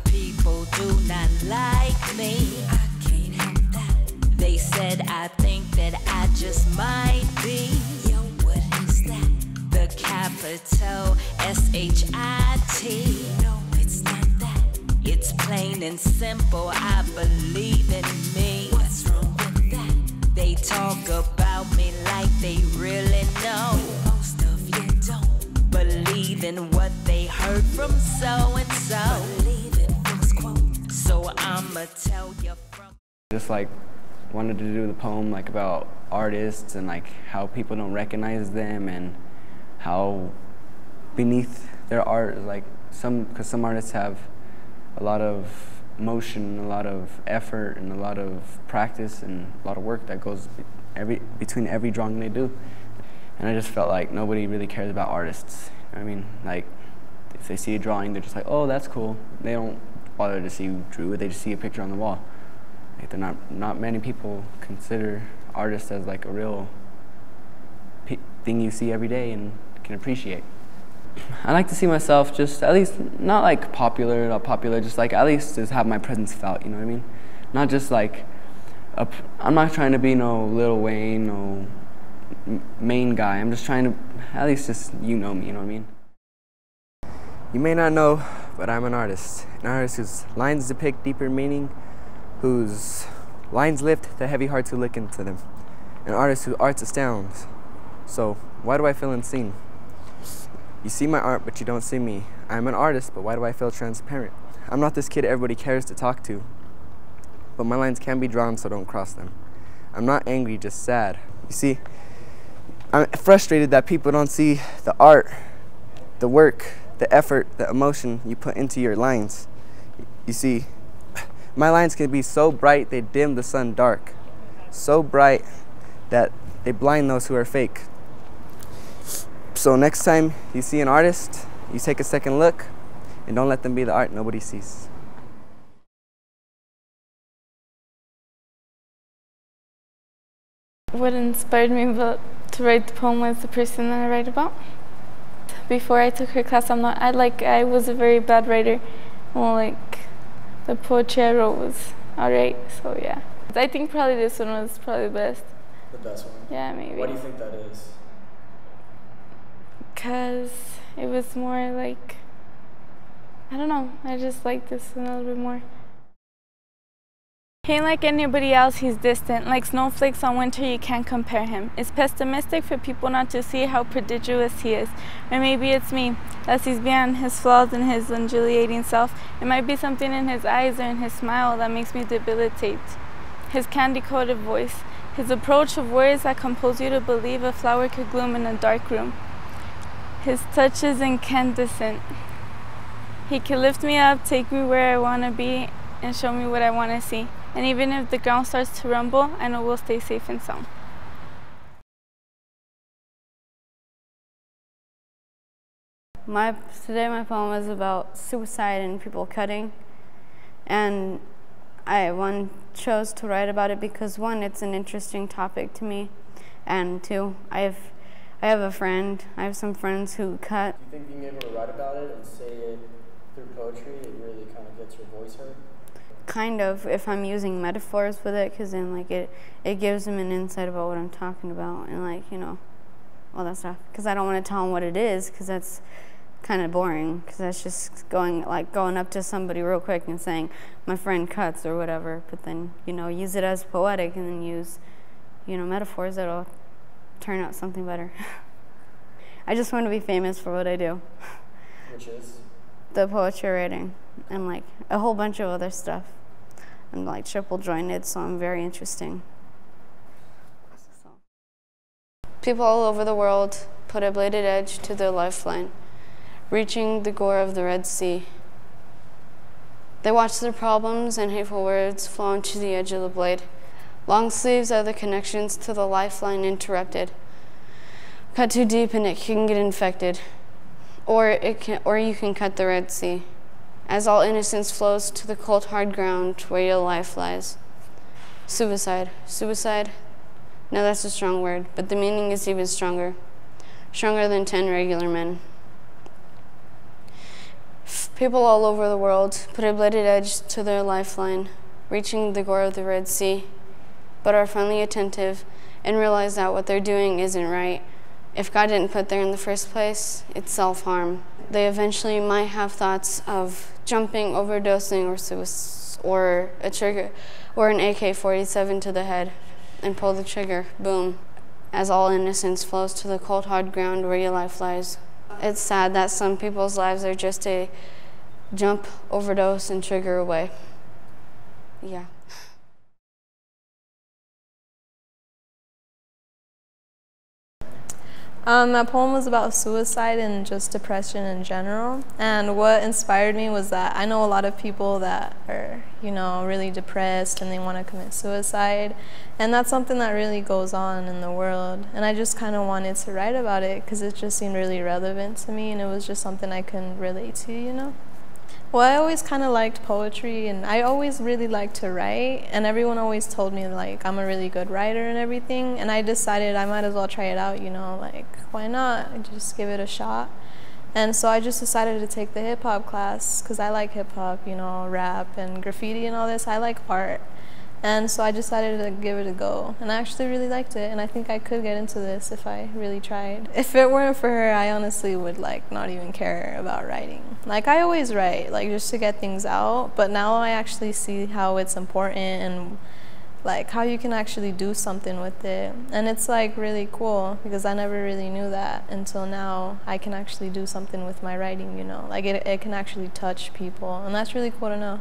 people do not like me. I can't help that. They said I think that I just might be. Yo, what is that? The capital S-H-I-T. No, it's not that. It's plain and simple, I believe in me. What's wrong with that? They talk about me like they really know. Most of you don't believe in what they heard from so-and-so. Believe in folks' quote. So I'ma tell you from... Just like wanted to do the poem like about artists and like how people don't recognize them and how beneath their art is like because some artists have a lot of emotion, a lot of effort, and a lot of practice and a lot of work that goes between every drawing they do. And I just felt like nobody really cares about artists. You know what I mean? Like, if they see a drawing, they're just like, oh, that's cool. They don't bother to see who drew it. They just see a picture on the wall. Like, they're not many people consider artists as like a real thing you see every day and can appreciate. I like to see myself just at least not like popular, just like at least just have my presence felt, you know what I mean? Not just like, I'm not trying to be no Lil Wayne, no main guy. I'm just trying to at least just, you know me, you know what I mean? You may not know, but I'm an artist whose lines depict deeper meaning, whose lines lift the heavy hearts who look into them, an artist whose art astounds. So why do I feel unseen? You see my art, but you don't see me. I'm an artist, but why do I feel transparent? I'm not this kid everybody cares to talk to, but my lines can be drawn, so don't cross them. I'm not angry, just sad. You see, I'm frustrated that people don't see the art, the work, the effort, the emotion you put into your lines. You see, my lines can be so bright they dim the sun dark, so bright that they blind those who are fake. So next time you see an artist, you take a second look and don't let them be the art nobody sees. What inspired me to write the poem was the person that I write about. Before I took her class, I was a very bad writer. Well, like the poetry I wrote was alright, so yeah. I think probably this one was probably the best. The best one? Yeah, maybe. Why do you think that is? Because it was more like, I don't know, I just like this a little bit more. He ain't like anybody else, he's distant. Like snowflakes on winter, you can't compare him. It's pessimistic for people not to see how prodigious he is. Or maybe it's me, that sees beyond his flaws and his undulating self. It might be something in his eyes or in his smile that makes me debilitate. His candy-coated voice, his approach of words that compose you to believe a flower could bloom in a dark room. His touch is incandescent. He can lift me up, take me where I want to be, and show me what I want to see. And even if the ground starts to rumble, I know we'll stay safe and sound. Today my poem is about suicide and people cutting. And I chose to write about it because one, it's an interesting topic to me. And two, I have some friends who cut. Do you think being able to write about it and say it through poetry, it really kind of gets your voice heard? Kind of, if I'm using metaphors with it, because then like it gives them an insight about what I'm talking about, and like, you know, all that stuff. Because I don't want to tell them what it is, because that's kind of boring, because that's just going up to somebody real quick and saying my friend cuts or whatever. But then, you know, use it as poetic, and then use, you know, metaphors that'll turn out something better. I just want to be famous for what I do. Which is? The poetry writing and like a whole bunch of other stuff. I'm like triple jointed, so I'm very interesting. People all over the world put a bladed edge to their lifeline, reaching the gore of the Red Sea. They watch their problems and hateful words flow onto the edge of the blade. Long sleeves are the connections to the lifeline interrupted. Cut too deep and it can get infected. Or you can cut the Red Sea, as all innocence flows to the cold, hard ground where your life lies. Suicide. Suicide? No, that's a strong word, but the meaning is even stronger. Stronger than 10 regular men. People all over the world put a bladed edge to their lifeline, reaching the gore of the Red Sea, but are finally attentive and realize that what they're doing isn't right. If God didn't put there in the first place, it's self-harm. They eventually might have thoughts of jumping, overdosing, or suicide, or a trigger, or an AK-47 to the head, and pull the trigger, boom, as all innocence flows to the cold, hard ground where your life lies. It's sad that some people's lives are just a jump, overdose, and trigger away. Yeah. That poem was about suicide and just depression in general. And what inspired me was that I know a lot of people that are, really depressed and they want to commit suicide. And that's something that really goes on in the world. And I just kind of wanted to write about it because it just seemed really relevant to me and it was just something I can relate to. Well, I always kind of liked poetry, and I always really liked to write, and everyone always told me, like, I'm a really good writer and everything, and I decided I might as well try it out, like, why not? Just give it a shot. And so I just decided to take the hip-hop class, because I like hip-hop, rap and graffiti and all this. I like art. And so I decided to give it a go, and I actually really liked it, and I think I could get into this if I really tried. If it weren't for her, I honestly would not even care about writing. I always write, just to get things out, but now I actually see how it's important and how you can actually do something with it. And it's really cool because I never really knew that until now. I can actually do something with my writing, it can actually touch people, and that's really cool to know.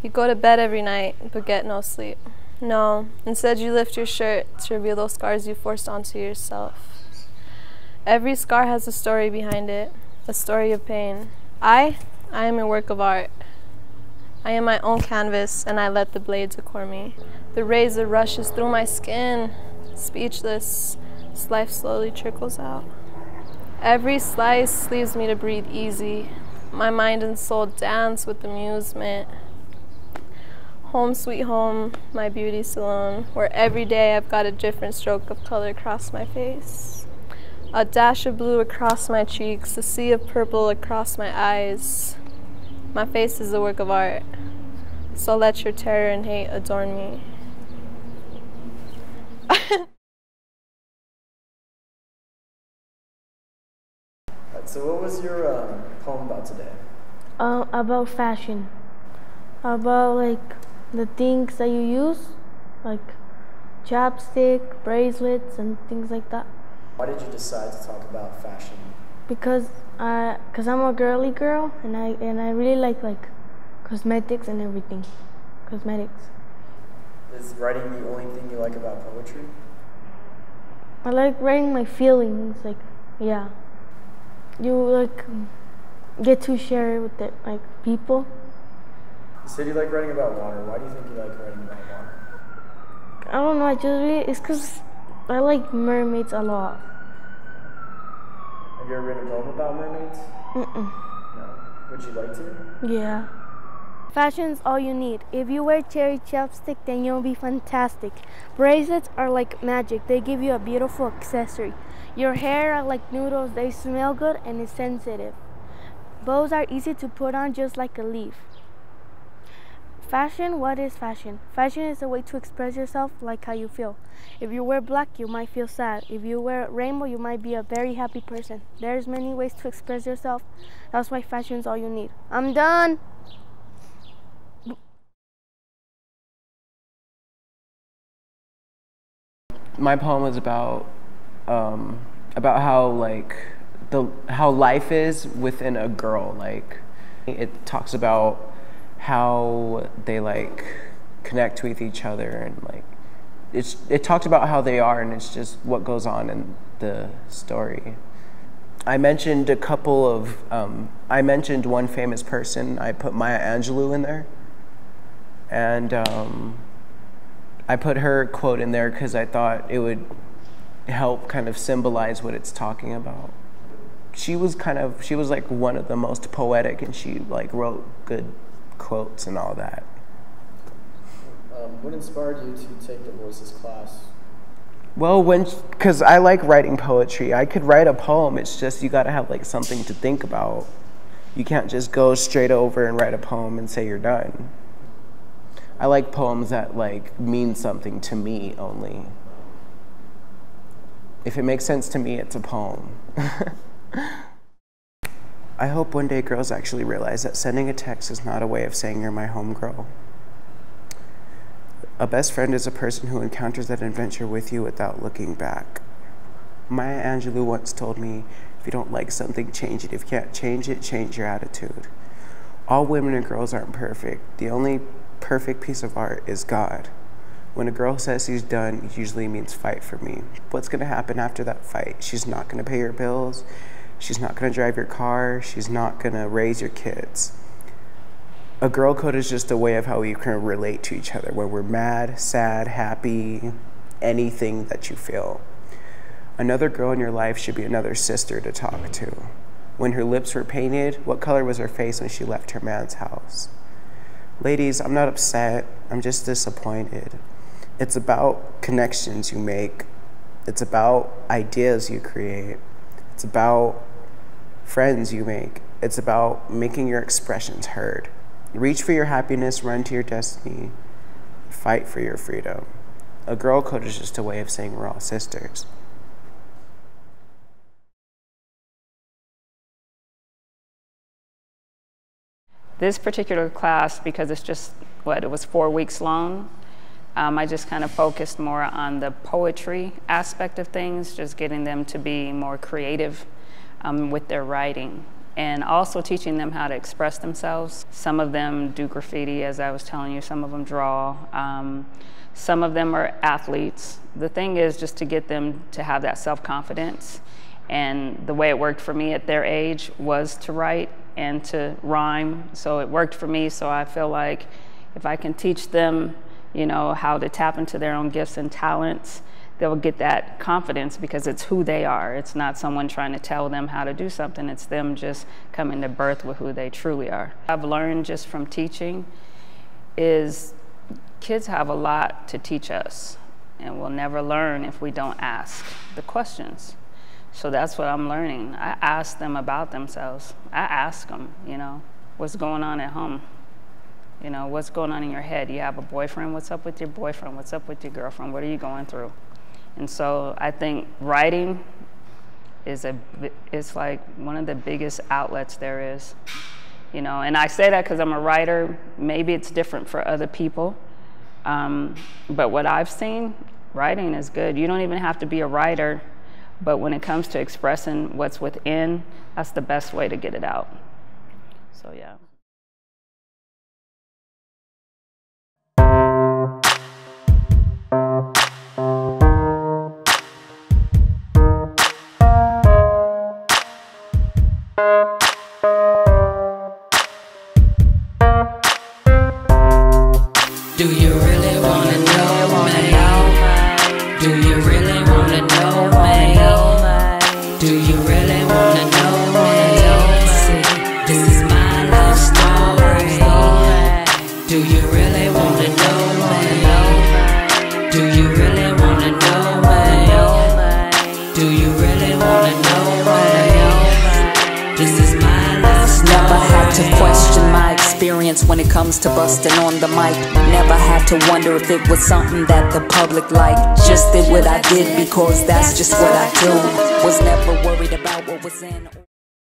You go to bed every night, but get no sleep. No, instead you lift your shirt to reveal those scars you forced onto yourself. Every scar has a story behind it, a story of pain. I am a work of art. I am my own canvas, and I let the blade decor me. The razor rushes through my skin, speechless, as life slowly trickles out. Every slice leaves me to breathe easy. My mind and soul dance with amusement. Home sweet home, my beauty salon, where every day I've got a different stroke of color across my face. A dash of blue across my cheeks, a sea of purple across my eyes. My face is a work of art, so let your terror and hate adorn me. So what was your poem about today? About fashion. About the things that you use, like chapstick, bracelets, and things like that. Why did you decide to talk about fashion? Because I'm a girly girl, and I really like cosmetics and everything. Cosmetics. Is writing the only thing you like about poetry? I like writing my feelings, yeah. You get to share with people. You said you like writing about water. Why do you think you like writing about water? I don't know, it's because I like mermaids a lot. Have you ever written a poem about mermaids? Mm-mm. No. Would you like to? Yeah. Fashion's all you need. If you wear cherry chapstick, then you'll be fantastic. Bracelets are like magic. They give you a beautiful accessory. Your hair are like noodles. They smell good and it's sensitive. Bows are easy to put on just like a leaf. Fashion, what is fashion? Fashion is a way to express yourself like how you feel. If you wear black, you might feel sad. If you wear rainbow, you might be a very happy person. There's many ways to express yourself. That's why fashion is all you need. I'm done. My poem was about how how life is within a girl. It talks about how they connect with each other, and it talks about how they are, and it's just what goes on in the story. I mentioned a couple of I mentioned one famous person. I put Maya Angelou in there, and I put her quote in there because I thought it would help kind of symbolize what it's talking about. She was one of the most poetic, and she wrote good quotes and all that. What inspired you to take the Voices class? Well, because I like writing poetry. I could write a poem. It's just you gotta have like something to think about. You can't just go straight over and write a poem and say you're done. I like poems that like mean something to me only. If it makes sense to me, it's a poem. I hope one day girls actually realize that sending a text is not a way of saying you're my homegirl. A best friend is a person who encounters that adventure with you without looking back. Maya Angelou once told me, if you don't like something, change it. If you can't change it, change your attitude. All women and girls aren't perfect. The only perfect piece of art is God. When a girl says she's done, it usually means fight for me. What's gonna happen after that fight? She's not gonna pay your bills. She's not gonna drive your car. She's not gonna raise your kids. A girl code is just a way of how we can relate to each other, where we're mad, sad, happy, anything that you feel. Another girl in your life should be another sister to talk to. When her lips were painted, what color was her face when she left her man's house? Ladies, I'm not upset, I'm just disappointed. It's about connections you make. It's about ideas you create. It's about friends you make. It's about making your expressions heard. Reach for your happiness, run to your destiny, fight for your freedom. A girl code is just a way of saying we're all sisters. This particular class, because it's just, it was 4 weeks long, I just kind of focused more on the poetry aspect of things, just getting them to be more creative with their writing. And also teaching them how to express themselves. Some of them do graffiti, as I was telling you, some of them draw. Some of them are athletes. The thing is just to get them to have that self-confidence. And the way it worked for me at their age was to write and to rhyme. So it worked for me, so I feel like if I can teach them, you know, how to tap into their own gifts and talents, they'll get that confidence because it's who they are. It's not someone trying to tell them how to do something. It's them just coming to birth with who they truly are. I've learned just from teaching is kids have a lot to teach us, and we'll never learn if we don't ask the questions. So that's what I'm learning. I ask them about themselves. I ask them, you know, what's going on at home? You know, what's going on in your head? You have a boyfriend? What's up with your boyfriend? What's up with your girlfriend? What are you going through? And so I think writing is like one of the biggest outlets there is, you know. And I say that because I'm a writer. Maybe it's different for other people, but what I've seen, writing is good. You don't even have to be a writer, but when it comes to expressing what's within, that's the best way to get it out. So yeah. Do you really wanna know me? Do you really wanna know me? Do you really wanna know me? See, this is my love story. Do you really wanna know me? Do you really wanna know me? Do you really wanna know me? This is my love story. Never had to question my experience when it comes to busting on the mic. Never had to wonder if it was something that the public liked. Just did what I did because that's just what I do. Was never worried about what was in